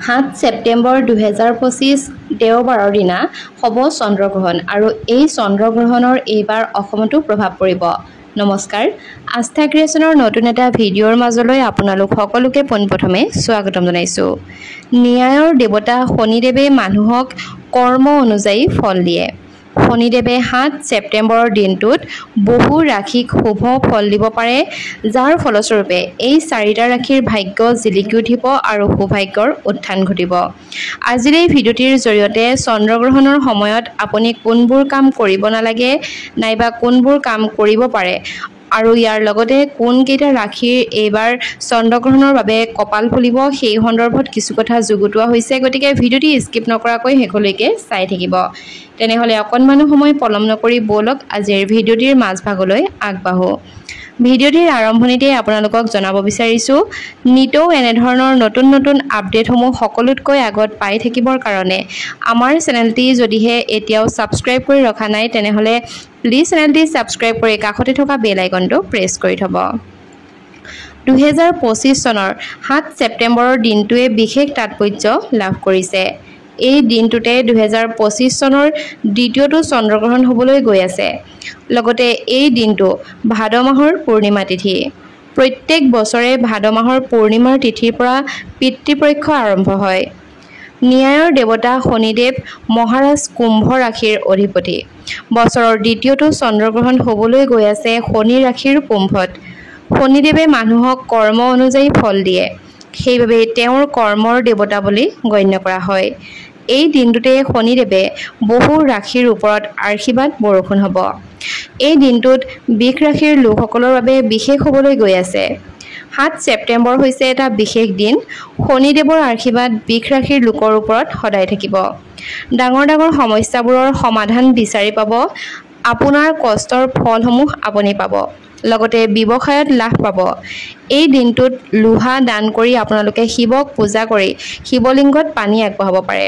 7 ছেপ্টেম্বৰ 2025 দেওবাৰৰ দিনা হ'ব চন্দ্ৰগ্ৰহণ আৰু এই চন্দ্ৰগ্ৰহণৰ এইবাৰ অসমতো প্ৰভাৱ পৰিব। নমস্কাৰ, আস্থা ক্ৰিয়েশ্যনৰ নতুন এটা ভিডিঅ'ৰ মাজলৈ আপোনালোক সকলোকে পোনপ্ৰথমে স্বাগতম জনাইছোঁ। ন্যায়ৰ দেৱতা শনিদেৱে মানুহক কৰ্ম অনুযায়ী ফল দিয়ে। শনিদেৱে 7 ছেপ্টেম্বৰৰ দিনটোত বহু ৰাশিক শুভ ফল দিব পাৰে, যাৰ ফলস্বৰূপে এই চাৰিটা ৰাশিৰ ভাগ্য জিলিকি উঠিব আৰু সৌভাগ্যৰ উত্থান ঘটিব। আজিৰ এই ভিডিঅ'টিৰ জৰিয়তে চন্দ্ৰগ্ৰহণৰ সময়ত আপুনি কোনবোৰ কাম কৰিব নালাগে নাইবা কোনবোৰ কাম কৰিব পাৰে আৰু ইয়াৰ লগতে কোনকেইটা ৰাশিৰ এইবাৰ চন্দ্ৰগ্ৰহণৰ বাবে কপাল ফুলিব সেই সন্দৰ্ভত কিছু কথা যুগুতোৱা হৈছে। গতিকে ভিডিঅ'টি স্কিপ নকৰাকৈ শেষলৈকে চাই থাকিব। তেনেহ'লে অকণমান সময় পলম নকৰি ব'লক আজিৰ ভিডিঅ'টিৰ মাজভাগলৈ আগবাঢ়ো। ভিডিঅ'টিৰ আৰম্ভণিতে আপোনালোকক জনাব বিচাৰিছোঁ, নিতৌ এনেধৰণৰ নতুন নতুন আপডেটসমূহ সকলোতকৈ আগত পাই থাকিবৰ কাৰণে আমাৰ চেনেলটি যদিহে এতিয়াও ছাবস্ক্ৰাইব কৰি ৰখা নাই তেনেহ'লে প্লিজ চেনেলটি ছাবস্ক্ৰাইব কৰি কাষতে থকা বেল আইকনটো প্ৰেছ কৰি থ'ব। 2025 চনৰ 7 ছেপ্টেম্বৰৰ দিনটোৱে বিশেষ তাৎপৰ্য লাভ কৰিছে। এই দিনটোতে 2025 চনৰ দ্বিতীয়টো চন্দ্ৰগ্ৰহণ হ'বলৈ গৈ আছে। লগতে এই দিনটো ভাদ মাহৰ পূৰ্ণিমা তিথি। প্ৰত্যেক বছৰে ভাদ মাহৰ পূৰ্ণিমাৰ তিথিৰ পৰা পিতৃপক্ষ আৰম্ভ হয়। ন্যায়ৰ দেৱতা শনিদেৱ মহাৰাজ কুম্ভ ৰাশিৰ অধিপতি। বছৰৰ দ্বিতীয়টো চন্দ্ৰগ্ৰহণ হ'বলৈ গৈ আছে শনি ৰাশিৰ কুম্ভত। শনিদেৱে মানুহক কৰ্ম অনুযায়ী ফল দিয়ে, সেইবাবে তেওঁৰ কৰ্মৰ দেৱতা বুলি গণ্য কৰা হয়। এই দিনটোতে শনিদেৱে বহু ৰাশিৰ ওপৰত আশীৰ্বাদ বৰষুণ হ'ব। এই দিনটোত বৃষ ৰাশিৰ লোকসকলৰ বাবে বিশেষ হ'বলৈ গৈ আছে। 7 ছেপ্টেম্বৰ হৈছে এটা বিশেষ দিন। শনিদেৱৰ আশীৰ্বাদ বৃষ ৰাশিৰ লোকৰ ওপৰত সদায় থাকিব। ডাঙৰ ডাঙৰ সমস্যাবোৰৰ সমাধান বিচাৰি পাব। আপোনাৰ কষ্টৰ ফলসমূহ আপুনি পাব। লগতে ব্যৱসায়ত লাভ পাব। এই দিনটোত লোহা দান কৰি আপোনালোকে শিৱক পূজা কৰি শিৱলিংগত পানী আগবঢ়াব পাৰে।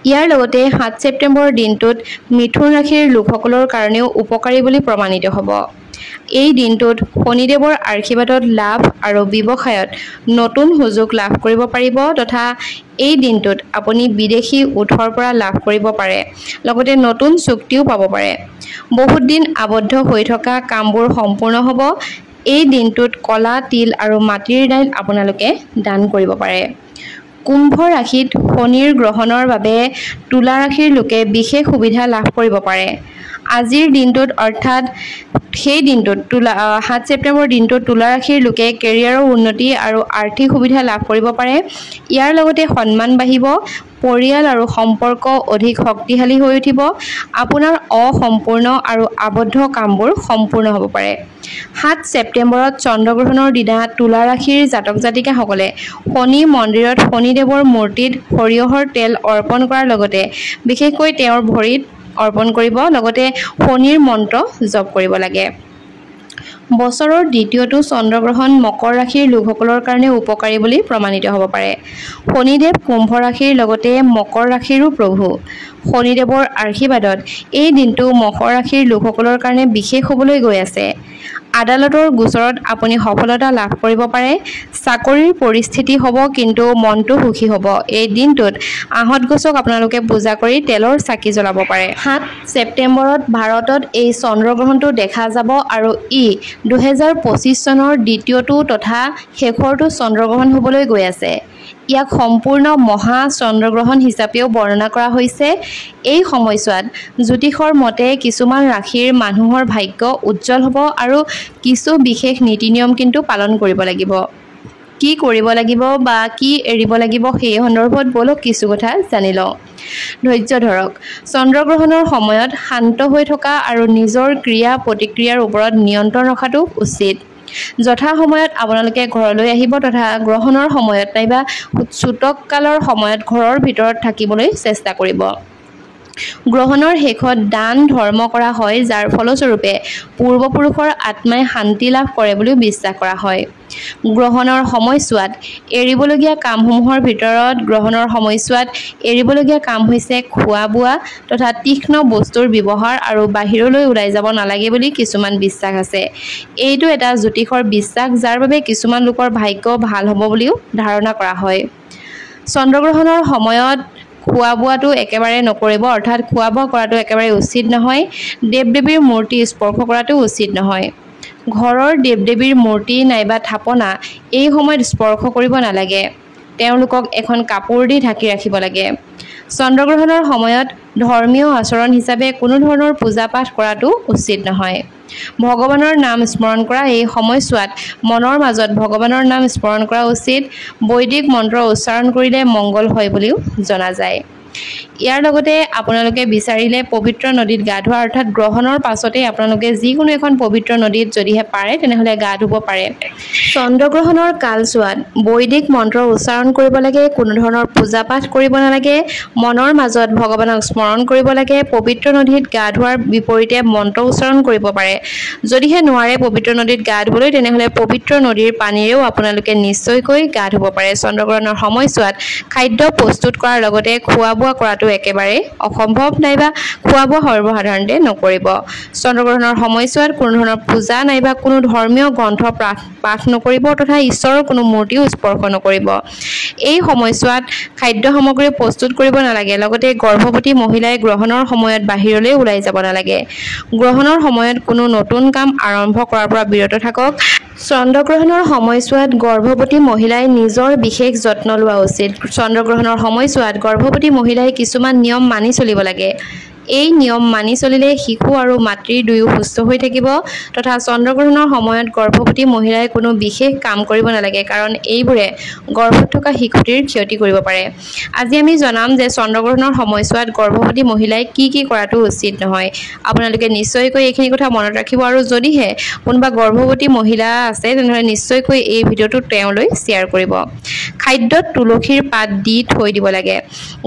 ইয়াৰ লগতে 7 ছেপ্টেম্বৰৰ দিনটোত মিথুন ৰাশিৰ লোকসকলৰ কাৰণেও উপকাৰী বুলি প্ৰমাণিত হ'ব। এই দিনটোত শনিদেৱৰ আশীৰ্বাদত লাভ আৰু ব্যৱসায়ত নতুন সুযোগ লাভ কৰিব পাৰিব তথা এই দিনটোত আপুনি বিদেশী উৎসৰ পৰা লাভ কৰিব পাৰে। লগতে নতুন চুক্তিও পাব পাৰে। বহুত দিন আবদ্ধ হৈ থকা কামবোৰ সম্পূৰ্ণ হ'ব। এই দিনটোত কলা, তিল আৰু মাটিৰ দাইল আপোনালোকে দান কৰিব পাৰে। কুম্ভ ৰাশিত শনিৰ গ্ৰহণৰ বাবে তুলা ৰাশিৰ লোকে বিশেষ সুবিধা লাভ কৰিব পাৰে। আজিৰ দিনটোত অৰ্থাৎ সেই দিনটোত 7 ছেপ্টেম্বৰ দিনটোত তুলা ৰাশিৰ লোকে কেৰিয়াৰৰ উন্নতি আৰু আৰ্থিক সুবিধা লাভ কৰিব পাৰে। ইয়াৰ লগতে সন্মান বাঢ়িব। পৰিয়াল আৰু সম্পৰ্ক অধিক শক্তিশালী হৈ উঠিব। আপোনাৰ অসম্পূৰ্ণ আৰু আবদ্ধ কামবোৰ সম্পূৰ্ণ হ'ব পাৰে। 7 ছেপ্টেম্বৰত চন্দ্ৰগ্ৰহণৰ দিনা তুলা ৰাশিৰ জাতক জাতিকাসকলে শনি মন্দিৰত শনিদেৱৰ মূৰ্তিত সৰিয়হৰ তেল অৰ্পণ কৰাৰ লগতে বিশেষকৈ তেওঁৰ ভৰিত অৰ্পণ কৰিব। লগতে শনিৰ মন্ত্ৰ জপ কৰিব লাগে। বছৰৰ দ্বিতীয়টো চন্দ্ৰগ্ৰহণ মকৰ ৰাশিৰ লোকসকলৰ কাৰণে উপকাৰী বুলি প্ৰমাণিত হ'ব পাৰে। শনিদেৱ কুম্ভ ৰাশিৰ লগতে মকৰ ৰাশিৰো প্ৰভু। শনিদেৱৰ আশীৰ্বাদত এই দিনটো মকৰ ৰাশিৰ লোকসকলৰ কাৰণে বিশেষ হ'বলৈ গৈ আছে। আদালতৰ গোচৰত আপুনি সফলতা লাভ কৰিব পাৰে। চাকৰিৰ পৰিস্থিতি হ'ব কিন্তু মনটো সুখী হ'ব। এই দিনটোত আহঁত গছক আপোনালোকে পূজা কৰি তেলৰ চাকি জ্বলাব পাৰে। 7 ছেপ্টেম্বৰত ভাৰতত এই চন্দ্ৰগ্ৰহণটো দেখা যাব আৰু ই 2025 চনৰ দ্বিতীয়টো তথা শেষৰটো চন্দ্ৰগ্ৰহণ হ'বলৈ গৈ আছে। ইয়াক সম্পূৰ্ণ মহা চন্দ্ৰগ্ৰহণ হিচাপেও বৰ্ণনা কৰা হৈছে। এই সময়ছোৱাত জ্যোতিষৰ মতে কিছুমান ৰাশিৰ মানুহৰ ভাগ্য উজ্জ্বল হ'ব আৰু কিছু বিশেষ নীতি নিয়ম কিন্তু পালন কৰিব লাগিব। কি কৰিব লাগিব বা কি এৰিব লাগিব সেই সন্দৰ্ভত বলক কিছু কথা জানি লওঁ। ধৈৰ্য ধৰক। চন্দ্ৰগ্ৰহণৰ সময়ত শান্ত হৈ থকা আৰু নিজৰ ক্ৰিয়া প্ৰতিক্ৰিয়াৰ ওপৰত নিয়ন্ত্ৰণ ৰখাটো উচিত। যথা সময়ত আপোনালোকে ঘৰলৈ আহিব তথা গ্ৰহণৰ সময়ত নাইবা সূতককালৰ সময়ত ঘৰৰ ভিতৰত থাকিবলৈ চেষ্টা কৰিব। গ্ৰহণৰ শেষত দান ধৰ্ম কৰা হয়, যাৰ ফলস্বৰূপে পূৰ্বপুৰুষৰ আত্মাই শান্তি লাভ কৰে বুলিও বিশ্বাস কৰা হয়। গ্ৰহণৰ সময়ছোৱাত এৰিবলগীয়া কামসমূহৰ ভিতৰত গ্ৰহণৰ সময়ছোৱাত এৰিবলগীয়া কাম হৈছে খোৱা বোৱা তথা তীক্ষ্ণ বস্তুৰ ব্যৱহাৰ আৰু বাহিৰলৈ ওলাই যাব নালাগে বুলি কিছুমান বিশ্বাস আছে। এইটো এটা জ্যোতিষৰ বিশ্বাস যাৰ বাবে কিছুমান লোকৰ ভাগ্য ভাল হ'ব বুলিও ধাৰণা কৰা হয়। চন্দ্ৰগ্ৰহণৰ সময়ত খোৱা বোৱাটো একেবাৰে নকৰিব, অৰ্থাৎ খোৱা বোৱা কৰাটো একেবাৰে উচিত নহয়। দেৱ দেৱীৰ মূৰ্তি স্পৰ্শ কৰাটো উচিত নহয়। ঘৰৰ দেৱ দেৱীৰ মূৰ্তি নাইবা থাপনা এই সময়ত স্পৰ্শ কৰিব নালাগে। তেওঁলোকক এখন কাপোৰ দি ঢাকি ৰাখিব লাগে। চন্দ্ৰগ্ৰহণৰ সময়ত ধৰ্মীয় আচৰণ হিচাপে কোনো ধৰণৰ পূজা পাঠ কৰাটো উচিত নহয়। ভগৱানৰ নাম স্মৰণ কৰা এই সময়ছোৱাত মনৰ মাজত ভগৱানৰ নাম স্মৰণ কৰা উচিত। বৈদিক মন্ত্ৰ উচ্চাৰণ কৰিলে মংগল হয় বুলিও জনা যায়। ইয়াৰ লগতে আপোনালোকে বিচাৰিলে পবিত্ৰ নদীত গা ধোৱা, অৰ্থাৎ গ্ৰহণৰ পাছতেই আপোনালোকে যিকোনো এখন পবিত্ৰ নদীত যদিহে পাৰে তেনেহ'লে গা ধুব পাৰে। চন্দ্ৰগ্ৰহণৰ কালছোৱাত বৈদিক মন্ত্ৰ উচ্চাৰণ কৰিব লাগে, কোনো ধৰণৰ পূজা পাঠ কৰিব নালাগে, মনৰ মাজত ভগৱানক স্মৰণ কৰিব লাগে। পবিত্ৰ নদীত গা ধোৱাৰ বিপৰীতে মন্ত্ৰ উচ্চাৰণ কৰিব পাৰে। যদিহে নোৱাৰে পবিত্ৰ নদীত গা ধুবলৈ তেনেহ'লে পবিত্ৰ নদীৰ পানীৰেও আপোনালোকে নিশ্চয়কৈ গা ধুব পাৰে। চন্দ্ৰগ্ৰহণৰ সময়ছোৱাত খাদ্য প্ৰস্তুত কৰাৰ লগতে খোৱা বোৱা কৰাটো একেবাৰে অসম্ভৱ, নাইবা খোৱা বোৱা সৰ্বসাধাৰণতে নকৰিব। চন্দ্ৰগ্ৰহণৰ সময়ছোৱাত কোনো ধৰণৰ পূজা নাইবা কোনো ধৰ্মীয় গ্ৰন্থ পাঠ নকৰিব তথা ঈশ্বৰৰ কোনো মূৰ্তিও স্পৰ্শ নকৰিব। এই সময়ছোৱাত খাদ্য সামগ্ৰী প্ৰস্তুত কৰিব নালাগে। লগতে গৰ্ভৱতী মহিলাই গ্ৰহণৰ সময়ত বাহিৰলৈ ওলাই যাব নালাগে। গ্ৰহণৰ সময়ত কোনো নতুন কাম আৰম্ভ কৰাৰ পৰা বিৰত থাকক। চন্দ্ৰগ্ৰহণৰ সময়ছোৱাত গৰ্ভৱতী মহিলাই নিজৰ বিশেষ যত্ন লোৱা উচিত। চন্দ্ৰগ্ৰহণৰ সময়ছোৱাত গৰ্ভৱতী মহিলাই কিছুমান নিয়ম মানি চলিব লাগে। এই নিয়ম মানি চলিলে শিশু আৰু মাতৃ দুয়ো সুস্থ হৈ থাকিব। তথা চন্দ্ৰগ্ৰহণৰ সময়ত গৰ্ভৱতী মহিলাই কোনো বিশেষ কাম কৰিব নালাগে, কাৰণ এইবোৰে গৰ্ভত থকা শিশুটিৰ ক্ষতি কৰিব পাৰে। আজি আমি জনাম যে চন্দ্ৰগ্ৰহণৰ সময়ছোৱাত গৰ্ভৱতী মহিলাই কি কৰাটো উচিত নহয়। আপোনালোকে নিশ্চয়কৈ এইখিনি কথা মনত ৰাখিব, আৰু যদিহে কোনোবা গৰ্ভৱতী মহিলা আছে তেনেহ'লে নিশ্চয়কৈ এই ভিডিঅ'টো তেওঁলৈ শ্বেয়াৰ কৰিব। খাদ্যত তুলসীৰ পাত দি থৈ দিব লাগে।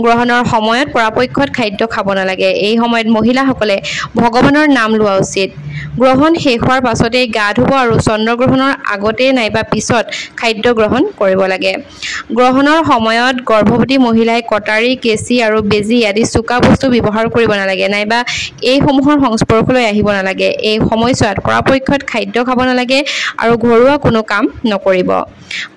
গ্ৰহণৰ সময়ত পৰাপক্ষত খাদ্য খাব নালাগে। এই সময়ত মহিলাসকলে ভগৱানৰ নাম লোৱা উচিত। গ্ৰহণ শেষ হোৱাৰ পাছতেই গা ধুব আৰু চন্দ্ৰগ্ৰহণৰ আগতে নাইবা পিছত খাদ্য গ্ৰহণ কৰিব লাগে। গ্ৰহণৰ সময়ত গৰ্ভৱতী মহিলাই কটাৰী, কেঁচি আৰু বেজী আদি চোকা বস্তু ব্যৱহাৰ কৰিব নালাগে, নাইবা এইসমূহৰ সংস্পৰ্শলৈ আহিব নালাগে। এই সময়ছোৱাত পৰাপক্ষত খাদ্য খাব নালাগে আৰু ঘৰুৱা কোনো কাম নকৰিব।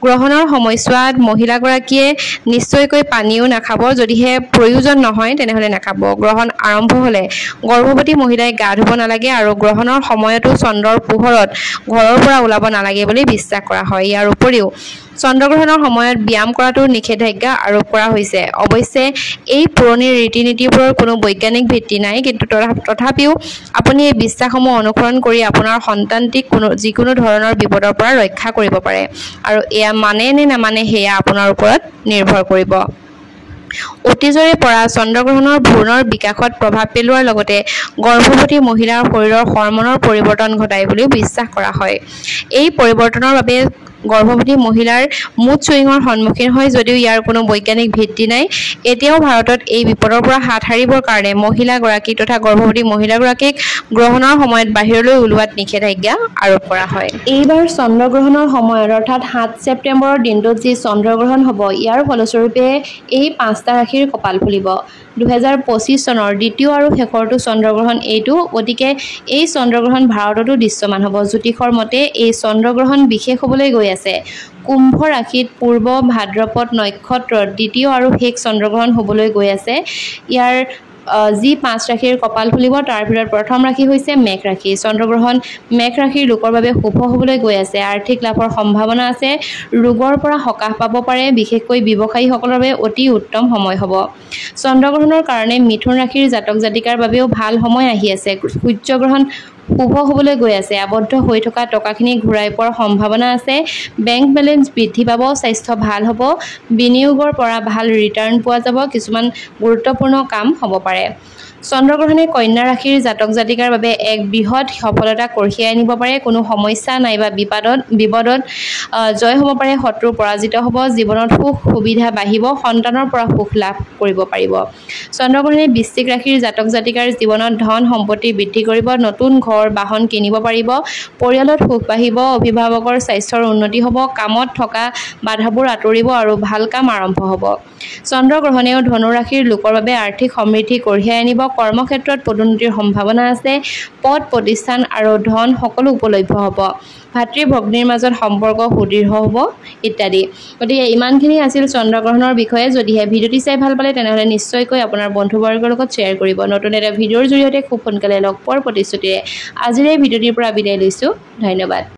গ্ৰহণৰ সময়ছোৱাত মহিলাগৰাকীয়ে নিশ্চয়কৈ পানীও নাখাব। যদিহে প্ৰয়োজন নহয় তেনেহ'লে নাখাব। গ্ৰহণ আৰম্ভ হ'লে গৰ্ভৱতী মহিলাই গা ধুব নালাগে আৰু গ্ৰহণৰ সময়তো চন্দ্ৰৰ পোহৰত ঘৰৰ পৰা ওলাব নালাগে বুলি বিশ্বাস কৰা হয়। ইয়াৰ উপৰিও চন্দ্ৰগ্ৰহণৰ সময়ত ব্যায়াম কৰাটো নিষেধাজ্ঞা আৰোপ কৰা হৈছে। অৱশ্যে এই পুৰণি ৰীতি নীতিবোৰৰ কোনো বৈজ্ঞানিক ভিত্তি নাই, কিন্তু তথাপিও আপুনি এই বিশ্বাসসমূহ অনুসৰণ কৰি আপোনাৰ সন্তানটিক যিকোনো ধৰণৰ বিপদৰ পৰা ৰক্ষা কৰিব পাৰে, আৰু এয়া মানে নে নামানে সেয়া আপোনাৰ ওপৰত নিৰ্ভৰ কৰিব। অতীজৰে পৰা চন্দ্ৰগ্ৰহণৰ ভ্ৰূণৰ বিকাশত প্ৰভাৱ পেলোৱাৰ লগতে গৰ্ভৱতী মহিলাৰ শৰীৰৰ হৰমনৰ পৰিৱৰ্তন ঘটায় বুলিও বিশ্বাস কৰা হয়। এই পৰিৱৰ্তনৰ বাবে গৰ্ভৱতী মহিলাৰ মুড ছুইঙৰ সন্মুখীন হয়। যদিও ইয়াৰ কোনো বৈজ্ঞানিক ভিত্তি নাই, এতিয়াও ভাৰতত এই বিপদৰ পৰা হাত সাৰিবৰ কাৰণে মহিলাগৰাকীক তথা গৰ্ভৱতী মহিলাগৰাকীক গ্ৰহণৰ সময়ত বাহিৰলৈ ওলোৱাত নিষেধাজ্ঞা আৰোপ কৰা হয়। এইবাৰ চন্দ্ৰগ্ৰহণৰ সময়ত অৰ্থাৎ 7 ছেপ্টেম্বৰৰ দিনটোত যি চন্দ্ৰগ্ৰহণ হ'ব, ইয়াৰ ফলস্বৰূপে এই 5টা ৰাশিৰ কপাল ফুলিব। 2025 চনৰ দ্বিতীয় আৰু শেষৰটো চন্দ্ৰগ্ৰহণ এইটো, গতিকে এই চন্দ্ৰগ্ৰহণ ভাৰততো দৃশ্যমান হ'ব। জ্যোতিষৰ মতে এই চন্দ্ৰগ্ৰহণ বিশেষ হ'বলৈ গৈ আছে। কুম্ভ ৰাশিত পূৰ্ব ভাদ্ৰপদ নক্ষত্ৰত দ্বিতীয় আৰু শেষ চন্দ্ৰগ্ৰহণ হ'বলৈ গৈ আছে। ইয়াৰ যি 5 ৰাশিৰ কপাল ফুলিব তাৰ ভিতৰত প্ৰথম ৰাশি হৈছে মেষ ৰাশি। চন্দ্ৰগ্ৰহণ মেষ ৰাশিৰ লোকৰ বাবে শুভ হ'বলৈ গৈ আছে। আৰ্থিক লাভৰ সম্ভাৱনা আছে। ৰোগৰ পৰা সকাহ পাব পাৰে। বিশেষকৈ ব্যৱসায়ীসকলৰ বাবে অতি উত্তম সময় হ'ব। চন্দ্ৰগ্ৰহণৰ কাৰণে মিথুন ৰাশিৰ জাতক জাতিকাৰ বাবেও ভাল সময় আহি আছে। সূৰ্যগ্ৰহণ শুভ হ'বলৈ গৈ আছে। আবদ্ধ হৈ থকা টকাখিনি ঘূৰাই পোৱাৰ সম্ভাৱনা আছে। বেংক বেলেঞ্চ বৃদ্ধি পাব। স্বাস্থ্য ভাল হ'ব। বিনিয়োগৰ পৰা ভাল ৰিটাৰ্ণ পোৱা যাব। কিছুমান গুৰুত্বপূৰ্ণ কাম হ'ব পাৰে। চন্দ্ৰগ্ৰহণে কন্যা ৰাশিৰ জাতক জাতিকাৰ বাবে এক বৃহৎ সফলতা কঢ়িয়াই আনিব পাৰে। কোনো সমস্যা নাইবা বিপদত জয় হ'ব পাৰে। শত্ৰু পৰাজিত হ'ব। জীৱনত সুখ সুবিধা বাঢ়িব। সন্তানৰ পৰা সুখ লাভ কৰিব পাৰিব। চন্দ্ৰগ্ৰহণে বৃশ্চিক ৰাশিৰ জাতক জাতিকাৰ জীৱনত ধন সম্পত্তি বৃদ্ধি কৰিব। নতুন ঘৰ বাহন কিনিব পাৰিব। পৰিয়ালত সুখ বাঢ়িব। অভিভাৱকৰ স্বাস্থ্যৰ উন্নতি হ'ব। কামত থকা বাধাবোৰ আঁতৰিব আৰু ভাল কাম আৰম্ভ হ'ব। চন্দ্ৰগ্ৰহণেও ধনু ৰাশিৰ লোকৰ বাবে আৰ্থিক সমৃদ্ধি কঢ়িয়াই আনিব। কৰ্মক্ষেত্ৰত পদোন্নতিৰ সম্ভাৱনা আছে। পদ, প্ৰতিষ্ঠান আৰু ধন সকলো উপলভ্য হ'ব। ভাতৃ ভগ্নীৰ মাজত সম্পৰ্ক সুদৃঢ় হ'ব ইত্যাদি। গতিকে ইমানখিনি আছিল চন্দ্ৰগ্ৰহণৰ বিষয়ে। যদিহে ভিডিঅ'টি চাই ভাল পালে তেনেহ'লে নিশ্চয়কৈ আপোনাৰ বন্ধুবৰ্গৰ লগত শ্বেয়াৰ কৰিব। নতুন এটা ভিডিঅ'ৰ জৰিয়তে খুব সোনকালে লগ পোৱাৰ প্ৰতিশ্ৰুতিৰে আজিৰ এই ভিডিঅ'টিৰ পৰা বিদায় লৈছোঁ। ধন্যবাদ।